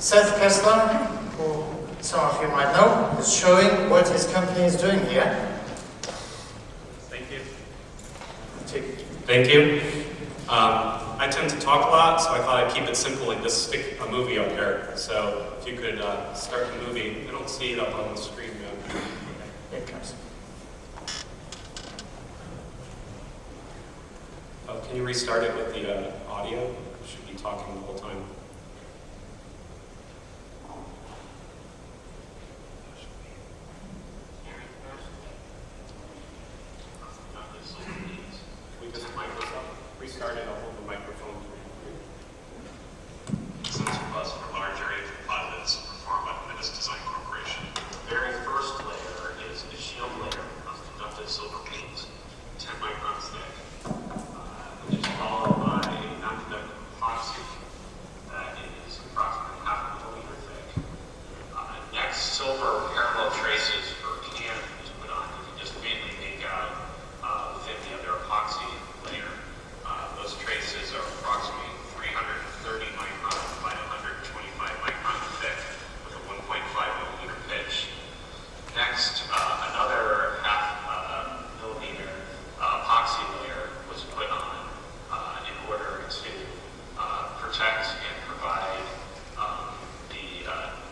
Seth Kessler, who some of you might know, is showing what his company is doing here. Thank you. Thank you. I tend to talk a lot, so I thought I'd keep it simple and just stick a movie up here. So if you could start the movie. I don't see it up on the screen now. Here it comes. Can you restart it with the audio? You should be talking the whole time. Restart it, I'll hold the microphone. Sensor bus for large area composites performed by Metis Design Corporation. The very first layer is a shield layer of conductive silver beams, 10 microns thick, which is followed by a non-conductive epoxy that is approximately half a millimeter thick. Next, silver parallel traces for can is put on. You can just immediately make out within the other epoxy layer. Those traces are approximately 330 micron by 125 micron thick with a 1.5 millimeter pitch. Next, another half millimeter epoxy layer was put on in order to protect and provide the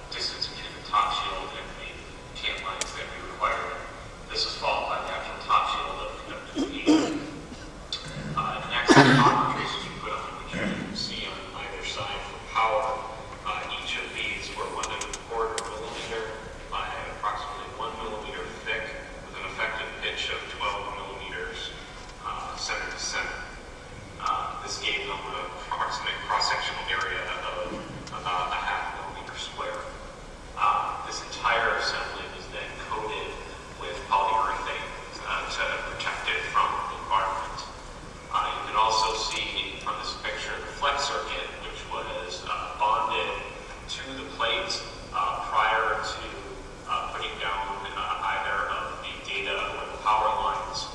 distance between the top shield and the can lines that we required. This is followed by the actual top shield of conductive beam. Next, the copper traces we put on, which you can see on either side for power. Each of these were 1.25 millimeter by approximately 1 millimeter thick with an effective pitch of 12 millimeters center to center. This gave them an approximate cross-sectional area of about a half millimeter square. This entire assembly was then coated with polyurethane to protect it from the environment. You can also see from this picture the flex circuit, which was bonded to the plate prior to putting down either of the data or the power lines,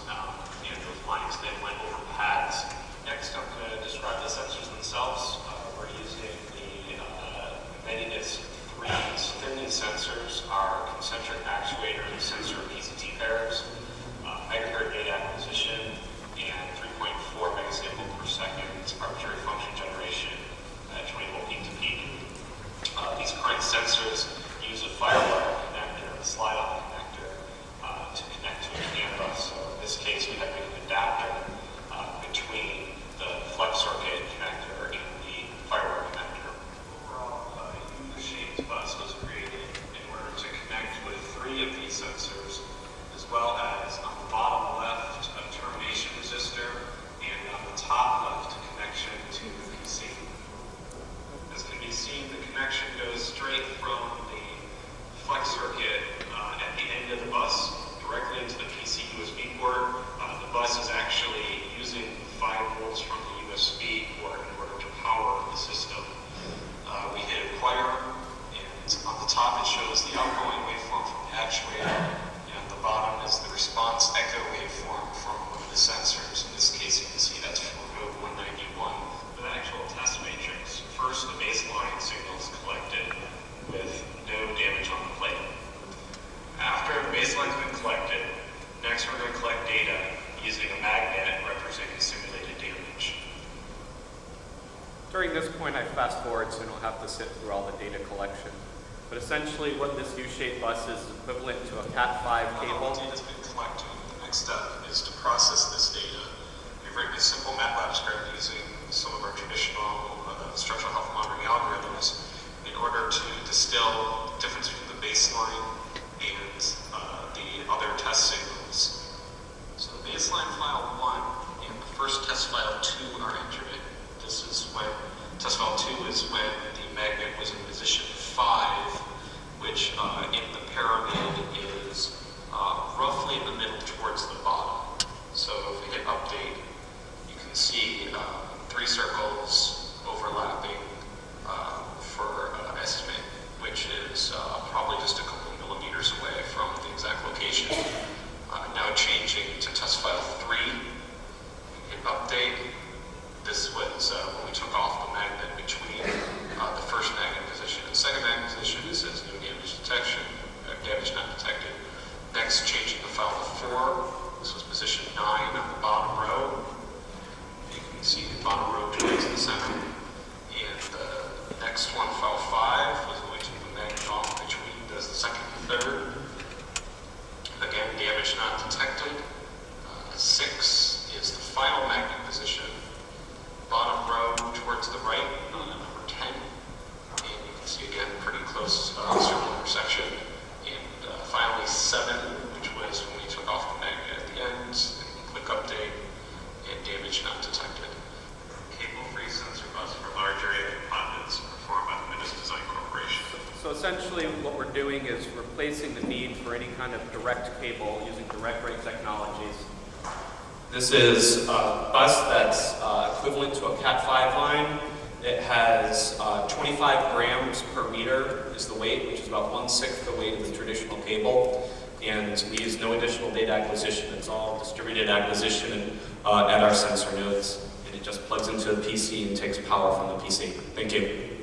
and those lines then went over pads. Next, I'm going to describe the sensors themselves. We're using the Medidus 3 thinning sensors, our concentric actuator and sensor PCT pairs, megahertz data acquisition, and 3.4 megasample per second arbitrary function generation at 20 volt peak to peak. These current sensors use a firewire connector, a slide-on connector, to connect to a CAN bus. So in this case, we have an adapter between the flex circuit connector and the firewire connector. Overall, a U-shaped bus was created in order to connect with 3 of these sensors, as well as on the bottom left, a termination resistor, and on the top left, a connection to the PC. As can be seen, the connection goes straight from the flex circuit at the end of the bus directly into the PC USB port. The bus is actually using 5 volts from the USB port in order to power the system. We hit acquire, and on the top it shows the outgoing waveform from the actuator, and at the bottom is the response echo waveform from one of the sensors. In this case, you can see that's from node 191 with an actual test matrix. First, the baseline signal is collected with no damage on the plate. After the baseline's been collected, next we're going to collect data using a magnet representing simulated damage. During this point, I fast forward so I don't have to sit through all the data collection. But essentially, what this U-shaped bus is equivalent to a Cat5 cable. All data's been collected. The next step is to process this data. We've written a simple MATLAB script using some of our traditional structural health monitoring algorithms in order to distill the difference between the baseline and the other test signals. So the baseline file 1 and the first test file 2 are entered in. This is when, test file 2 is when the magnet was in position 5, which in the pyramid is roughly in the middle towards the bottom. So if we hit update, you can see 3 circles overlapping for estimate, which is probably just a couple of millimeters away from the exact location. Now changing to test file 3, hit update. This was when we took off the magnet between the first magnet position and second Next one, file 5, was going to the magnet off between does the second and third. Again, damage not detected. 6 is the final magnet position. Bottom row towards the right, number 10. And you can see again, pretty close circle intersection. And finally 7, which was when we took off the magnet at the end. And click update, and damage not detected. Cable-free sensor bus for large area components performed by the Design Corporation. So essentially what we're doing is replacing the need for any kind of direct cable using direct ray technologies. This is a bus that's equivalent to a Cat 5 line. It has 25 grams per meter is the weight, which is about 1/6 the weight of the traditional cable. And we use no additional data acquisition. It's all distributed acquisition at our sensor nodes. And it just plugs into the PC and takes power from the PC. Thank you.